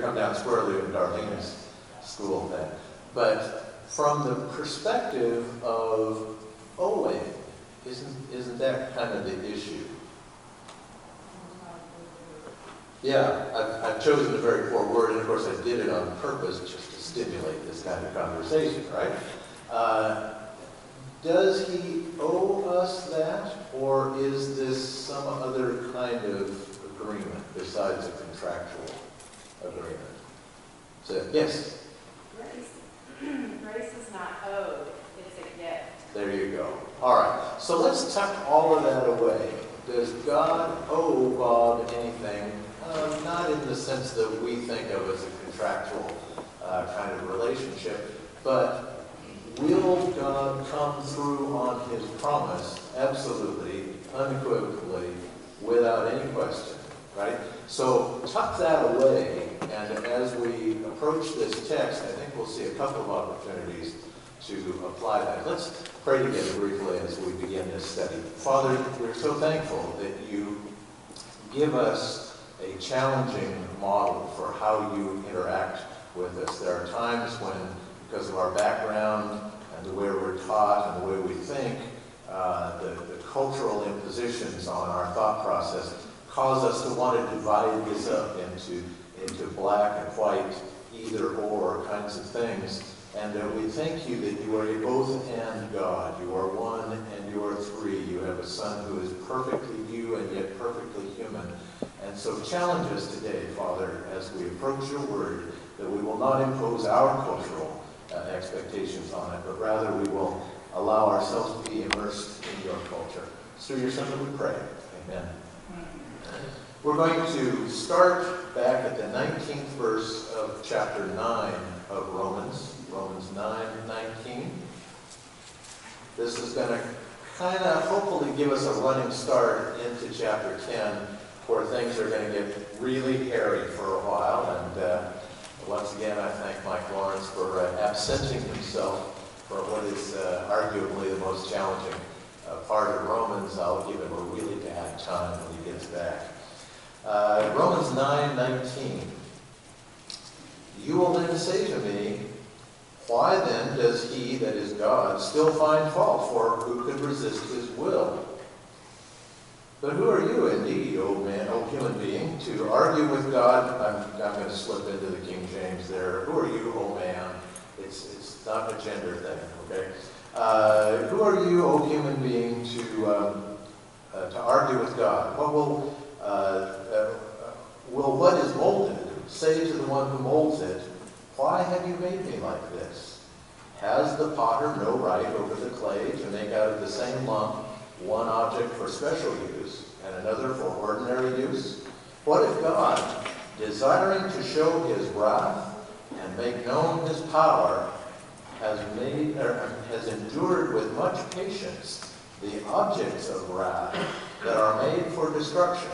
come down squarely with Darlene's school thing. But from the perspective of owing, isn't that kind of the issue? Yeah, I've chosen a very poor word, and of course I did it on purpose just to stimulate this kind of conversation, right? Does he owe us that, or is this some other kind of agreement besides a contractual agreement? So, yes? Grace is not owed, it's a gift. There you go. All right, so let's tuck all of that away. Does God owe Bob anything? Not in the sense that we think of as a contractual kind of relationship, but will God come through on his promise? Absolutely, unequivocally, without any question, right? So tuck that away, and as we approach this text, I think we'll see a couple of opportunities to apply that. Let's pray together briefly as we begin this study. Father, we're so thankful that you give us a challenging model for how you interact with us. There are times when, because of our background and the way we're taught and the way we think, the cultural impositions on our thought process cause us to want to divide this up into black and white, either or kinds of things. And we thank you that you are a both and God. You are one and you are three. You have a Son who is perfectly you and yet perfectly human. And so challenge us today, Father, as we approach your word, that we will not impose our cultural expectations on it, but rather we will allow ourselves to be immersed in your culture. Through your Son that we pray. Amen. We're going to start back at the 19th verse of chapter 9 of Romans 9:19. This is going to kind of hopefully give us a running start into chapter 10, where things are going to get really hairy for a while. And once again, I thank Mike Lawrence for absenting himself for what is arguably the most challenging part of Romans. I'll give him a really bad time when he gets back. Romans 9:19. You will then say to me, why then does he, that is God, still find fault? For who could resist his will? But who are you indeed, O man, O human being, to argue with God? I'm going to slip into the King James there. Who are you, O man? It's not a gender thing, okay? Who are you, O human being, to argue with God? What will what is molded say to the one who molds it, why have you made me like this? Has the potter no right over the clay to make out of the same lump one object for special use and another for ordinary use? What if God, desiring to show his wrath and make known his power, has endured with much patience the objects of wrath that are made for destruction?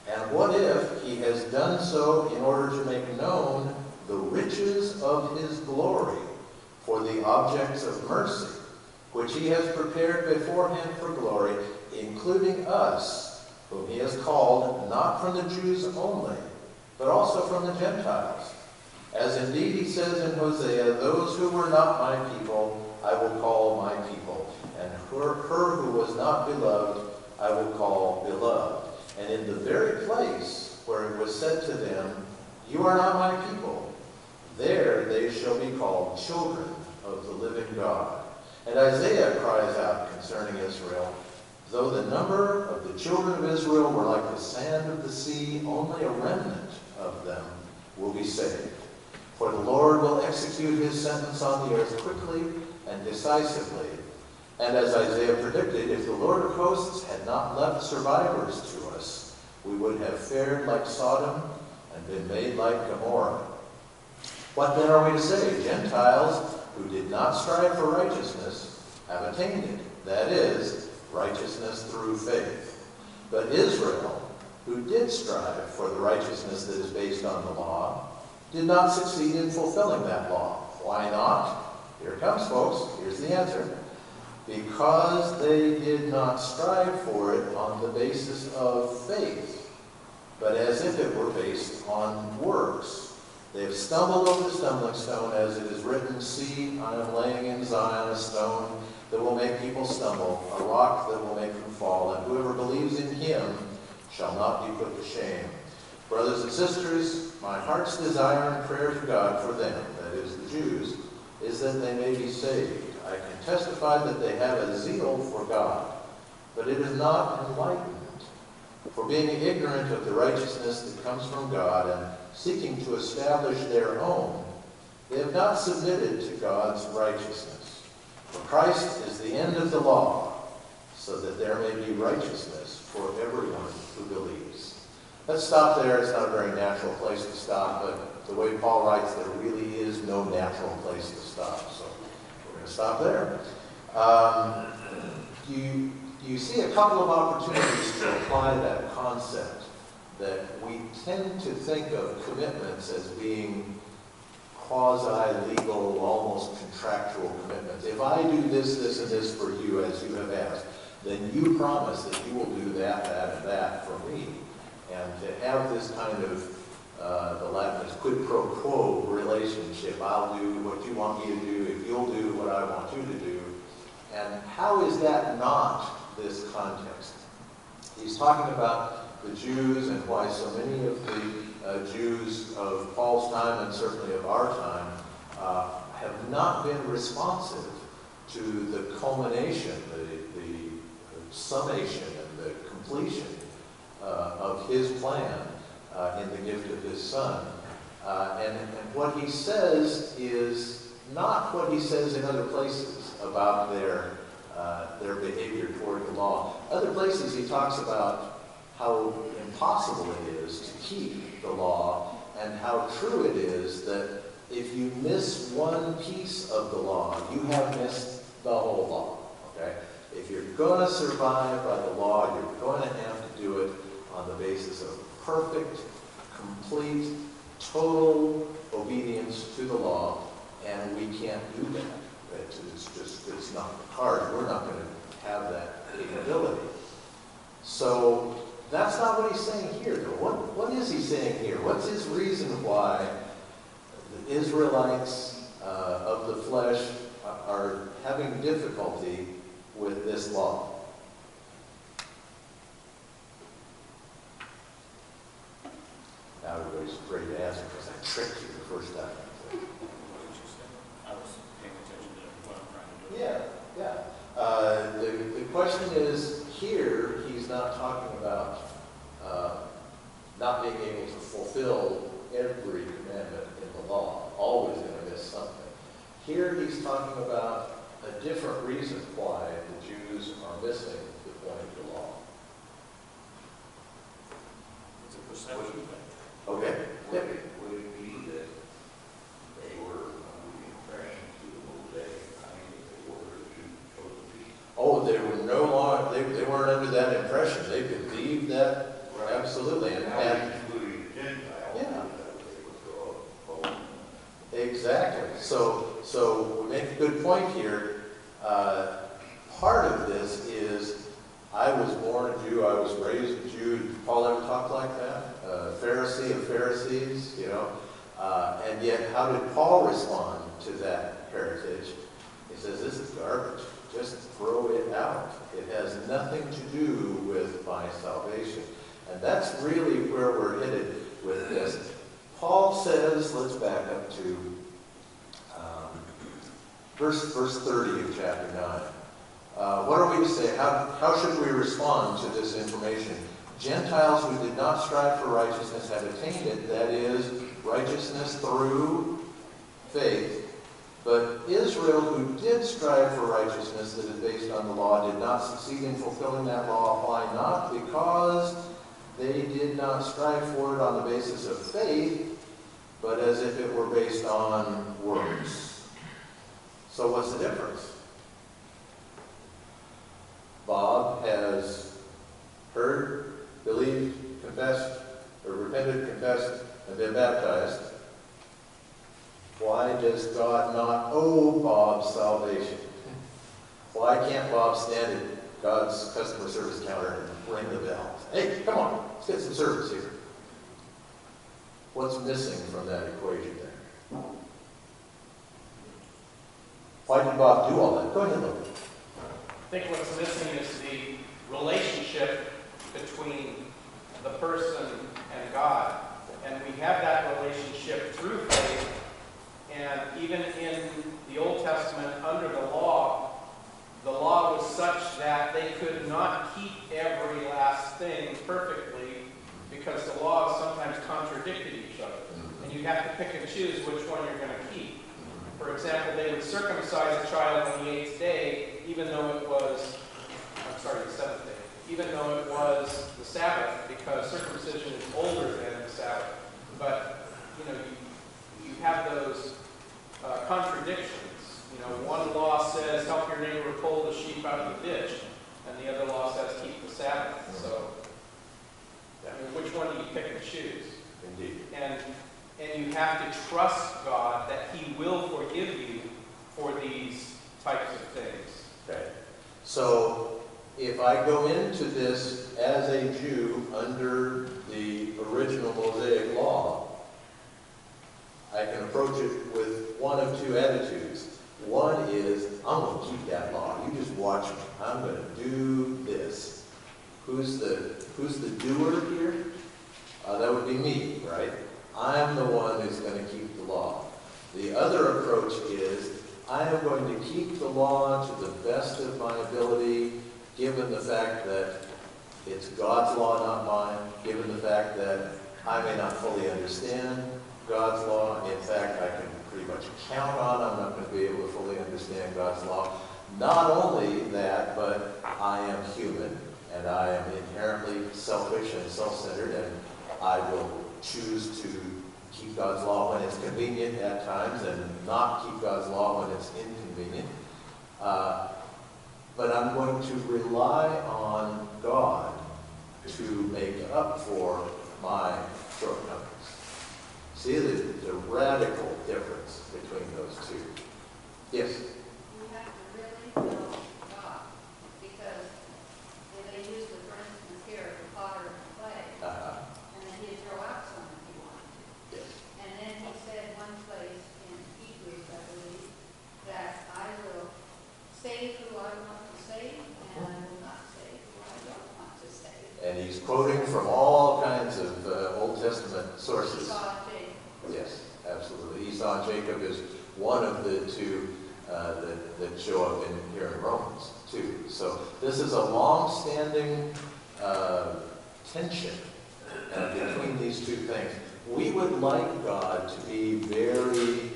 And what if he has done so in order to make known the riches of his glory for the objects of mercy, which he has prepared beforehand for glory, including us, whom he has called, not from the Jews only, but also from the Gentiles? As indeed he says in Hosea, those who were not my people, I will call my people, and her who was not beloved, I will call beloved. And in the very place where it was said to them, you are not my people, there they shall be called children of the living God. And Isaiah cries out concerning Israel, though the number of the children of Israel were like the sand of the sea, only a remnant of them will be saved. For the Lord will execute his sentence on the earth quickly and decisively. And as Isaiah predicted, if the Lord of hosts had not left survivors to us, we would have fared like Sodom and been made like Gomorrah. What then are we to say? Gentiles who did not strive for righteousness have attained it, that is, righteousness through faith. But Israel, who did strive for the righteousness that is based on the law, did not succeed in fulfilling that law. Why not? Here it comes, folks. Here's the answer. Because they did not strive for it on the basis of faith, but as if it were based on works. They have stumbled over the stumbling stone, as it is written, see, I am laying in Zion a stone that will make people stumble, a rock that will make them fall, and whoever believes in him shall not be put to shame. Brothers and sisters, my heart's desire and prayer to God for them, that is, the Jews, is that they may be saved. I can testify that they have a zeal for God, but it is not enlightened. For being ignorant of the righteousness that comes from God and seeking to establish their own, they have not submitted to God's righteousness. For Christ is the end of the law, so that there may be righteousness for everyone who believes. Let's stop there. It's not a very natural place to stop, but the way Paul writes, there really is no natural place to stop. So we're going to stop there. You see a couple of opportunities to apply that concept, that we tend to think of commitments as being quasi-legal, almost contractual commitments. If I do this, this, and this for you, as you have asked, then you promise that you will do that, that, and that for me. And to have this kind of, the Latin is quid pro quo relationship, I'll do what you want me to do if you'll do what I want you to do. And how is that not this context? He's talking about the Jews and why so many of the Jews of Paul's time and certainly of our time have not been responsive to the culmination, the summation and the completion of his plan in the gift of his Son. And what he says is not what he says in other places about their behavior toward the law. Other places he talks about how impossible it is to keep the law and how true it is that if you miss one piece of the law, you have missed the whole law. Okay? If you're going to survive by the law, you're going to have to do it on the basis of perfect, complete, total obedience to the law, and we can't do that. It's not in the cards. We're not going to have that capability. So that's not what he's saying here, though. What is he saying here? What's his reason why the Israelites of the flesh are having difficulty with this law? Now everybody's afraid to answer because I tricked you the first time. Yeah. The question is, here he's not talking about not being able to fulfill every commandment in the law, always going to miss something. Here he's talking about a different reason why the Jews are missing the point of the law. It's a perception thing. Okay. Would it be that they were under the impression to the Mosaic, I mean, that they were the chosen people? Oh, they were no longer, they weren't under that impression. They believed that absolutely. And Including the Gentiles. Yeah. They were exactly. So we make a good point here. Part of this is, I was born a Jew, I was raised a Jew. Did Paul ever talk like that? Pharisee of Pharisees, you know. And yet, how did Paul respond to that heritage? He says, this is garbage. Just throw it out. It has nothing to do with my salvation. And that's really where we're headed with this. Paul says, let's back up to verse 30 of chapter 9. What are we to say? How should we respond to this information? Gentiles who did not strive for righteousness have attained it, that is, righteousness through faith. But Israel, who did strive for righteousness that is based on the law, did not succeed in fulfilling that law. Why not? Because they did not strive for it on the basis of faith, but as if it were based on works. So what's the difference? Bob has heard, believed, confessed, or repented, confessed, and been baptized. Why does God not owe Bob salvation? Why can't Bob stand at God's customer service counter and ring the bell? Hey, come on, let's get some service here. What's missing from that equation there? Why did Bob do all that? Go ahead, Luke. I think what's missing is the relationship between the person and God. And we have that relationship through faith. And even in the Old Testament, under the law was such that they could not keep every last thing perfectly because the laws sometimes contradicted each other. And you have to pick and choose which one you're going to keep. For example, they would circumcise a child on the 8th day, even though it was, the 7th day, even though it was the Sabbath, because circumcision is older than the Sabbath. But, you have those contradictions. One law says help your neighbor pull the sheep out of the ditch, and the other law says keep the Sabbath. So, which one do you pick and choose? Indeed. And you have to trust God that He will forgive you for these types of things. Okay. So, if I go into this as a Jew under the original Mosaic law, I can approach it with one of two attitudes. One is, I'm going to keep that law. You just watch me. I'm going to do this. Who's the doer here? That would be me, right? I'm the one who's going to keep the law. The other approach is, I am going to keep the law to the best of my ability, given the fact that it's God's law, not mine, given the fact that I may not fully understand God's law. In fact, I can pretty much count on I'm not going to be able to fully understand God's law. Not only that, but I am human, and I am inherently selfish and self-centered, and I will choose to keep God's law when it's convenient at times and not keep God's law when it's inconvenient. But I'm going to rely on God to make up for my shortcomings. See the radical difference between those two. Yes? You have to really know God, because they used it, for instance, here, the potter and the clay, and then he'd throw out some if he wanted to. Yes. And then he said one place in Hebrews, I believe, that I will save who I want to save, and I will not save who I don't want to save. And he's quoting from all kinds of Old Testament sources. Esau, Jacob. Yes, absolutely. Esau and Jacob is one of the two that show up here in Romans, too. So this is a long-standing tension between these two things. We would like God to be very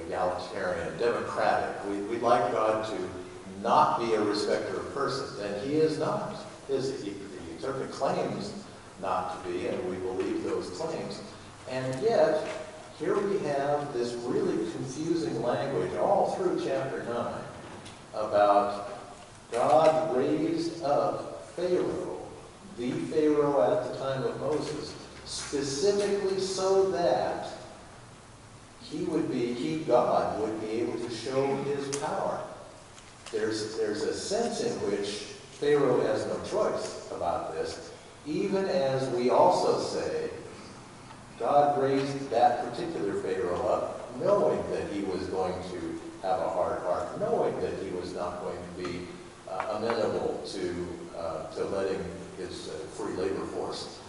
egalitarian, democratic. We'd like God to not be a respecter of persons, and He is not, is He? He certainly claims not to be, and we believe those claims. And yet, here we have this really confusing language all through chapter 9 about God raised up Pharaoh, the Pharaoh at the time of Moses, specifically so that God, would be able to show His power. There's a sense in which Pharaoh has no choice about this, even as we also say God raised that particular Pharaoh up knowing that he was going to have a hard heart, knowing that he was not going to be amenable to letting his free labor force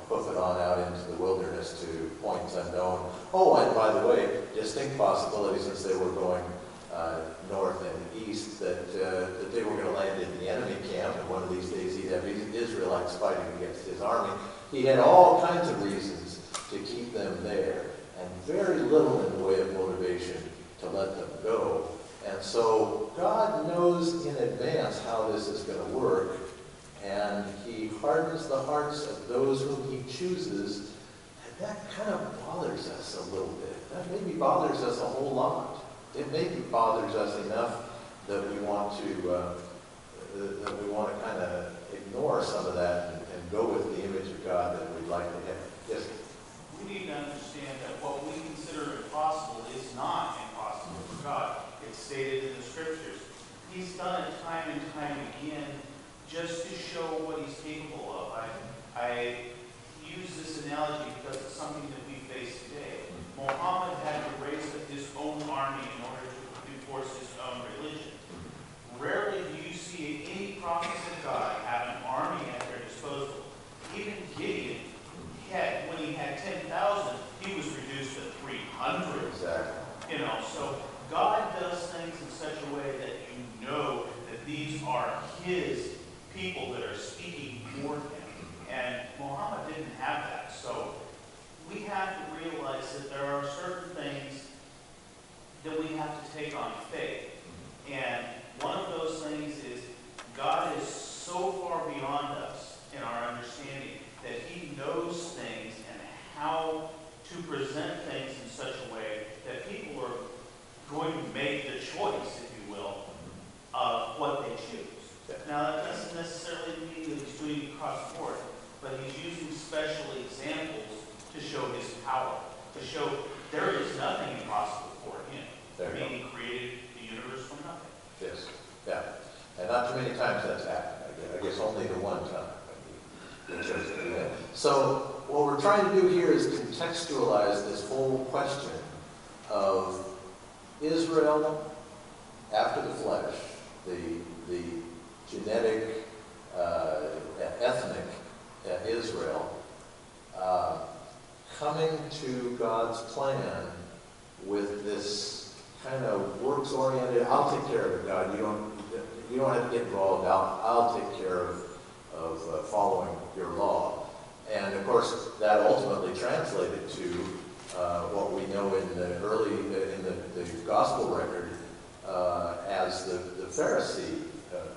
hoof it on out into the wilderness to points unknown. Oh, and by the way, distinct possibility, since they were going north and east, that they were going to land in the enemy camp, and one of these days he'd have Israelites fighting against his army. He had all kinds of reasons to keep them there, and very little in the way of motivation to let them go. And so God knows in advance how this is going to work, and He hardens the hearts of those whom He chooses, and that kind of bothers us a little bit. That maybe bothers us a whole lot. It maybe bothers us enough that we want to kind of ignore some of that and go with the image of God that we'd like to have. Yes? We need to understand that what we consider impossible is not impossible for God. It's stated in the Scriptures. He's done it time and time again just to show what He's capable of. I something that we face today. Muhammad had to raise up his own army in order to enforce his own religion. Rarely do you see any prophets of God have an army at their disposal. Even Gideon, when he had 10,000, he was reduced to 300. Exactly. You know, so God does things in such a way that you know that these are his people that are speaking for him. And Muhammad didn't have that. So we have to realize that there are certain things that we have to take on faith. And one of those things is God is so far beyond us in our understanding that he knows things and how to present things in such a way that people are going to make the choice, if you will, of what they choose. Now, that doesn't necessarily mean that he's doing it across the board, but he's using special examples to show his power, to show there is nothing impossible for him. There you go. He created the universe from nothing. Yes, yeah. And not too many times that's happened. I guess only the one time. He chose to do that. So what we're trying to do here is contextualize this whole question of Israel after the flesh, the genetic, ethnic Israel, coming to God's plan with this kind of works-oriented, I'll take care of it, God. You don't have to get involved. I'll take care of following your law. And of course, that ultimately translated to what we know in the gospel record as the Pharisee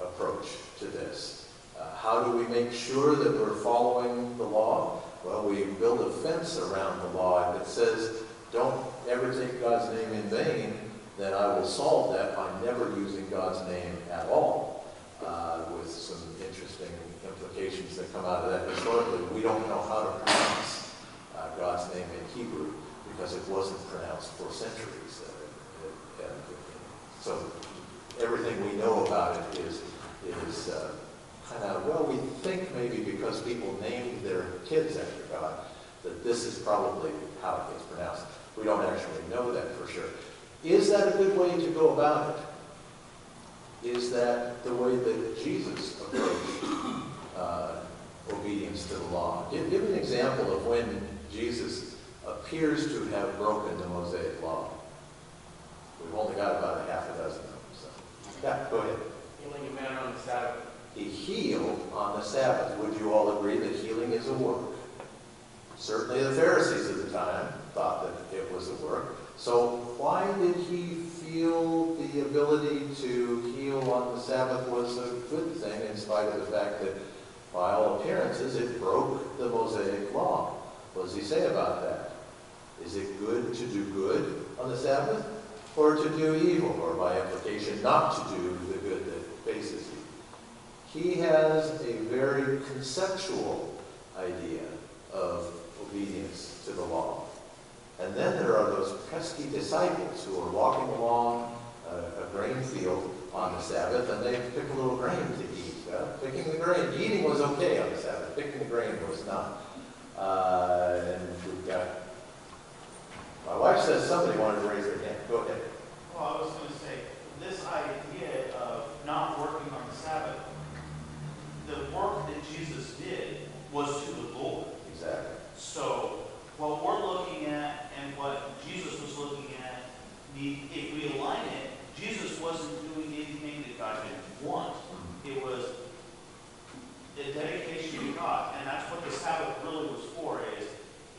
approach to this. How do we make sure that we're following the law? Well, we build a fence around the law that says, don't ever take God's name in vain. Then I will solve that by never using God's name at all, with some interesting implications that come out of that. Historically, we don't know how to pronounce God's name in Hebrew because it wasn't pronounced for centuries. So everything we know about it is kind of, well, we think maybe because people named their kids after God, that this is probably how it gets pronounced. We don't actually know that for sure. Is that a good way to go about it? Is that the way that Jesus approached obedience to the law? Give me an example of when Jesus appears to have broken the Mosaic law. We've only got about a half a dozen of them. So. Yeah, go ahead. Healing a man on the Sabbath. He healed on the Sabbath. Would you all agree that healing is a work? Certainly the Pharisees at the time thought that it was a work. So why did he feel the ability to heal on the Sabbath was a good thing, in spite of the fact that, by all appearances, it broke the Mosaic law? What does he say about that? Is it good to do good on the Sabbath, or to do evil, or by implication not to do the good that faces you? He has a very conceptual idea of obedience to the law. And then there are those pesky disciples who are walking along a grain field on the Sabbath, and they pick a little grain to eat. Picking the grain, eating was okay on the Sabbath. Picking the grain was not. And we've got, my wife says somebody wanted to raise their hand. Go ahead. Well, I was going to say, this idea of not working on the Sabbath, the work that Jesus did was to the Lord. Exactly. So what we're looking at and what Jesus was looking at, if we align it, Jesus wasn't doing anything that God didn't want. It was a dedication to God, and that's what the Sabbath really was for, is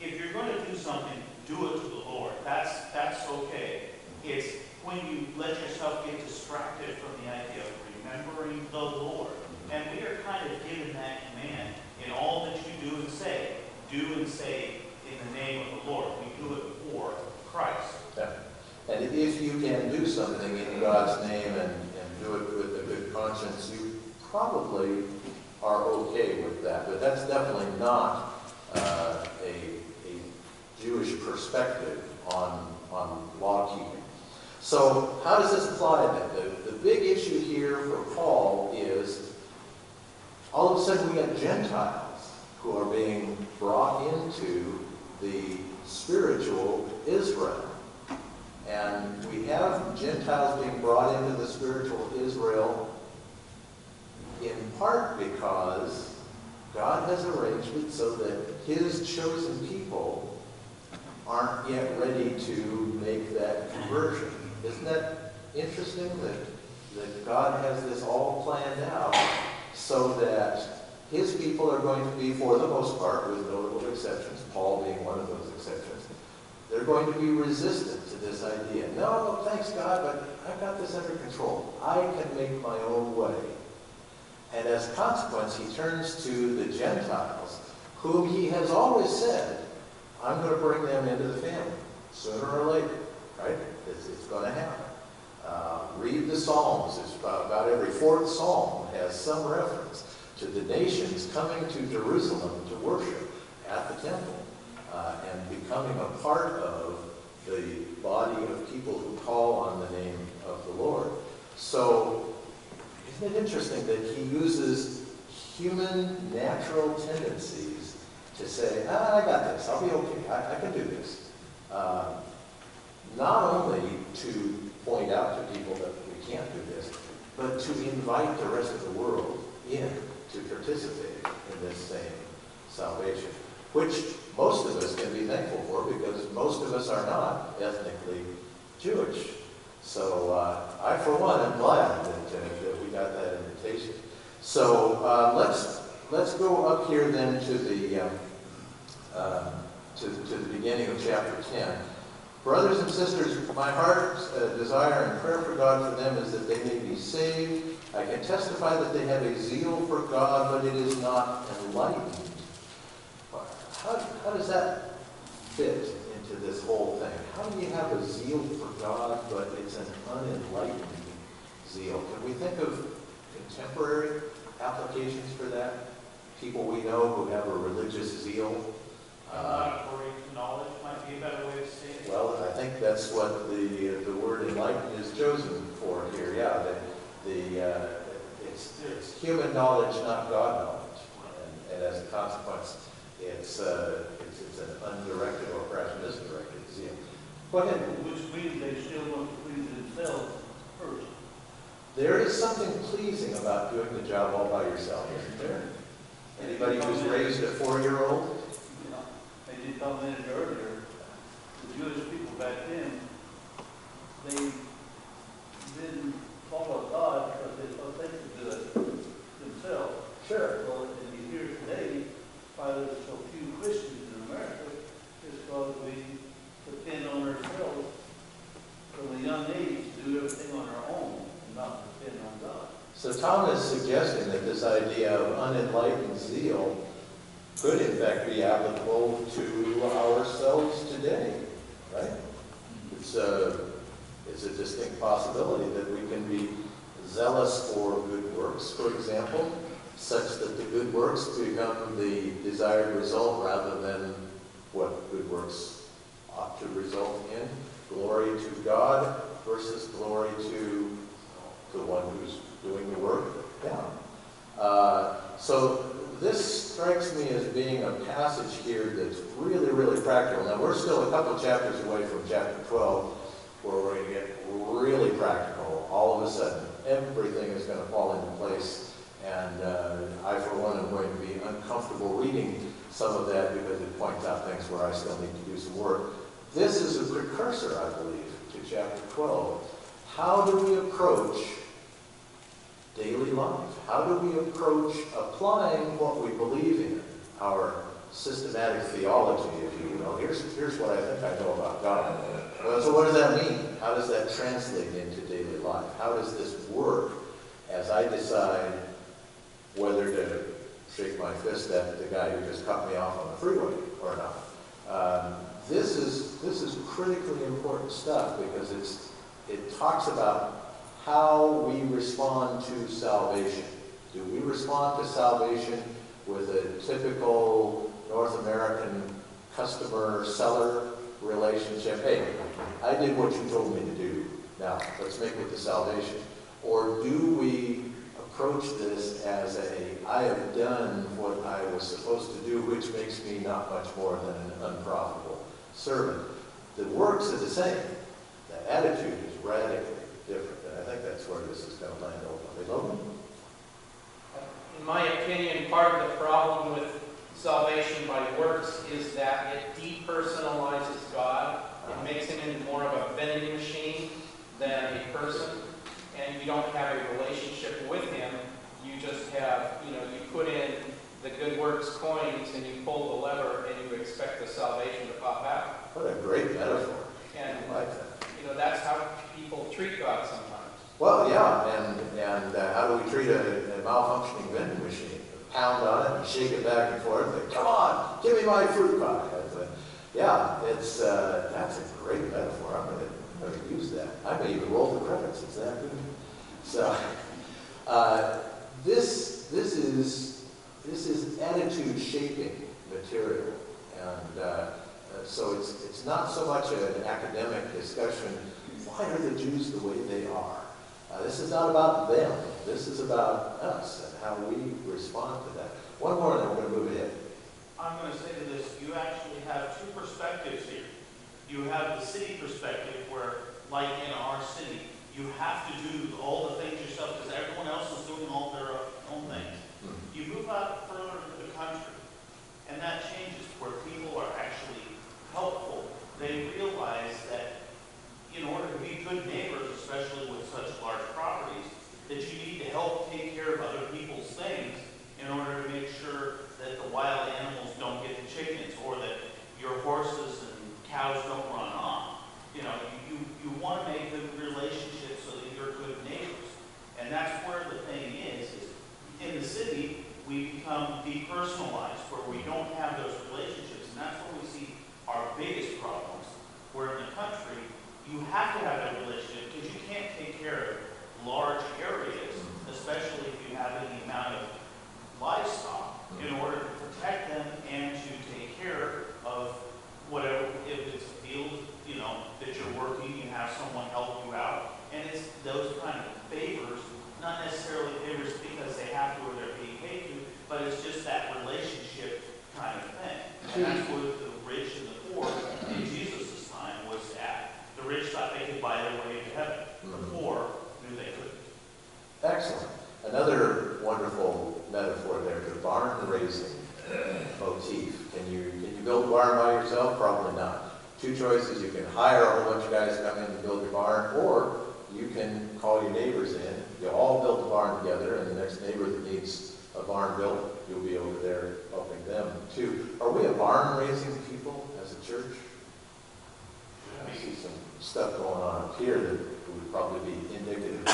if you're going to do something, do it to the Lord. That's okay. It's when you let yourself get distracted from the idea of remembering the Lord. And we are kind of given that command in all that you do and say. Do and say in the name of the Lord. We do it for Christ. Yeah. And if you can do something in God's name and do it with a good conscience, you probably are okay with that. But that's definitely not a Jewish perspective on law keeping. So how does this apply then? The big issue here for Paul is all of a sudden we got Gentiles who are being brought into the spiritual Israel. And we have Gentiles being brought into the spiritual Israel in part because God has arranged it so that his chosen people aren't yet ready to make that conversion. Isn't that interesting that God has this all planned out so that his people are going to be, for the most part, with notable exceptions, Paul being one of those exceptions, they're going to be resistant to this idea. No, thanks God, but I've got this under control. I can make my own way. And as a consequence, he turns to the Gentiles, whom he has always said, I'm going to bring them into the family, sooner or later, right? It's going to happen. Read the Psalms. It's about every fourth psalm has some reference to the nations coming to Jerusalem to worship at the temple and becoming a part of the body of people who call on the name of the Lord. So, isn't it interesting that he uses human natural tendencies to say, I got this, I'll be okay, I can do this. Not only to point out to people that we can't do this, but to invite the rest of the world in to participate in this same salvation, which most of us can be thankful for because most of us are not ethnically Jewish. So I, for one, am glad that we got that invitation. So let's go up here then to the beginning of chapter 10. Brothers and sisters, my heart's desire and prayer for God for them is that they may be saved. I can testify that they have a zeal for God, but it is not enlightened. How does that fit into this whole thing? How do you have a zeal for God, but it's an unenlightened zeal? Can we think of contemporary applications for that? People we know who have a religious zeal? Auditory knowledge might be a better way of saying it. Well, I think that's what the word enlightened is chosen for here. Yeah, it's human knowledge, not God knowledge, and as a consequence, it's an undirected or perhaps misdirected zeal. Go ahead. Which means they still want to please themselves first. There is something pleasing about doing the job all by yourself, isn't there? Anybody who's raised a 4-year-old? As you commented earlier, the Jewish people back then, they didn't follow God because they thought they could do it themselves. Sure. Well, and you hear today, why there's so few Christians in America, is because we depend on ourselves from a young age to do everything on our own and not depend on God. So Tom is suggesting that this idea of unenlightened zeal could in fact be applicable to ourselves today, right? It's a distinct possibility that we can be zealous for good works, for example, such that the good works become the desired result rather than what good works ought to result in. Glory to God versus glory to the one who's doing the work. Yeah. So this strikes me as being a passage here that's really, really practical. Now, we're still a couple chapters away from chapter 12, where we're going to get really practical. All of a sudden, everything is going to fall into place. And I, for one, am going to be uncomfortable reading some of that because it points out things where I still need to do some work. This is a precursor, I believe, to chapter 12. How do we approach daily life? How do we approach applying what we believe in, our systematic theology, if you will? Here's what I think I know about God. Well, so what does that mean? How does that translate into daily life? How does this work as I decide whether to shake my fist at the guy who just cut me off on the freeway or not? This is critically important stuff because it talks about how we respond to salvation. Do we respond to salvation with a typical North American customer-seller relationship? Hey, I did what you told me to do. Now, let's make it to salvation. Or do we approach this as I have done what I was supposed to do, which makes me not much more than an unprofitable servant. The works are the same. The attitude is radically different. And I think that's where this is going to land ultimately. Logan? In my opinion, part of the problem with salvation by works is that it depersonalizes God. It makes him into more of a vending machine than a person. And you don't have a relationship with him. You just have, you put in the good works coins and you pull the lever and you expect the salvation to pop out. What a great metaphor. And, I like that. that's how people treat God sometimes. Well, yeah, and how do we treat a malfunctioning vending machine? Pound on it and shake it back and forth. Like, come on, give me my fruit pie. That's a great metaphor. I'm going to use that. I may even roll the credits. Is that good? So, this is attitude shaping material, and so it's not so much an academic discussion. Why are the Jews the way they are? This is not about them. This is about us and how we respond to that. One more, and then we're going to move ahead. I'm going to say to this, you actually have two perspectives here. You have the city perspective where, like in our city, you have to do all the things yourself because everyone else is doing all their own things. You move out further into the country, and that changes where people are actually helpful. They realize that in order to be good neighbors, especially with such large properties, that you need to help take care of other people's things in order to make sure that the wild animals don't get the chickens or that your horses and cows don't run off. You want to make good relationships so that you're good neighbors. And that's where the thing is in the city, we become depersonalized, where we don't have those relationships. And that's where we see our biggest problems. Where in the country, you have to have that relationship because you can't take care of large areas, especially if you have any amount of livestock, in order to protect them and to take care of whatever, if it's a field, that you're working, you have someone help you out. And it's those kind of favors, not necessarily favors because they have to or they're being paid to, but it's just that relationship kind of thing. And that's where the rich and the poor in Jesus' time was at. The rich thought they could buy their way to heaven. The poor knew they couldn't. Excellent. Another wonderful metaphor there, the barn raising motif. Can you build a barn by yourself? Probably not. Two choices. You can hire a whole bunch of guys to come in and build your barn, or you can call your neighbors in. You'll all build a barn together, and the next neighbor that needs a barn built, you'll be over there helping them too. Are we a barn raising people as a church? I see some stuff going on up here that would probably be indicative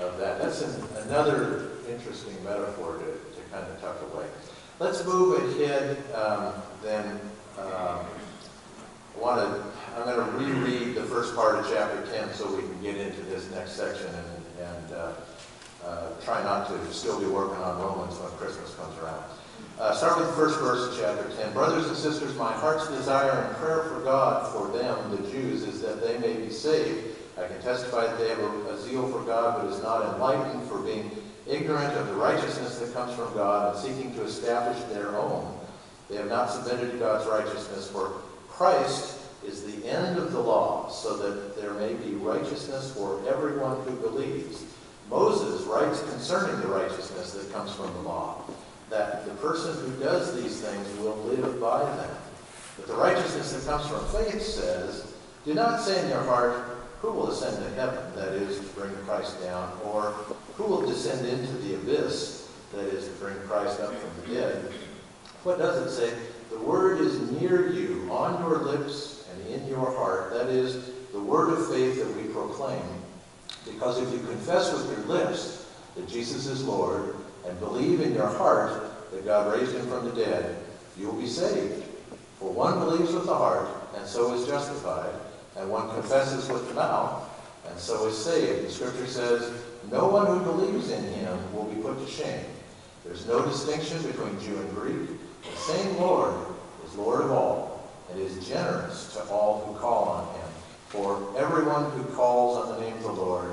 of that. That's another interesting metaphor to kind of tuck away. Let's move ahead then. I'm going to reread the first part of chapter 10 so we can get into this next section and try not to still be working on Romans when Christmas comes around. Start with the first verse of chapter 10. Brothers and sisters, my heart's desire and prayer for God, for them, the Jews, is that they may be saved. I can testify that they have a zeal for God, but is not enlightened, for being ignorant of the righteousness that comes from God and seeking to establish their own. They have not submitted to God's righteousness, for Christ is the end of the law, so that there may be righteousness for everyone who believes. Moses writes concerning the righteousness that comes from the law, that the person who does these things will live by them. But the righteousness that comes from faith says, do not say in your heart, who will ascend to heaven, that is, to bring Christ down, or who will descend into the abyss, that is, to bring Christ up from the dead. What does it say? The word is near you, on your lips and in your heart. That is, the word of faith that we proclaim. Because if you confess with your lips that Jesus is Lord, and believe in your heart that God raised him from the dead, you will be saved. For one believes with the heart, and so is justified, and one confesses with the mouth, and so is saved. The scripture says, no one who believes in him will be put to shame. There's no distinction between Jew and Greek. The same Lord is Lord of all, and is generous to all who call on him. For everyone who calls on the name of the Lord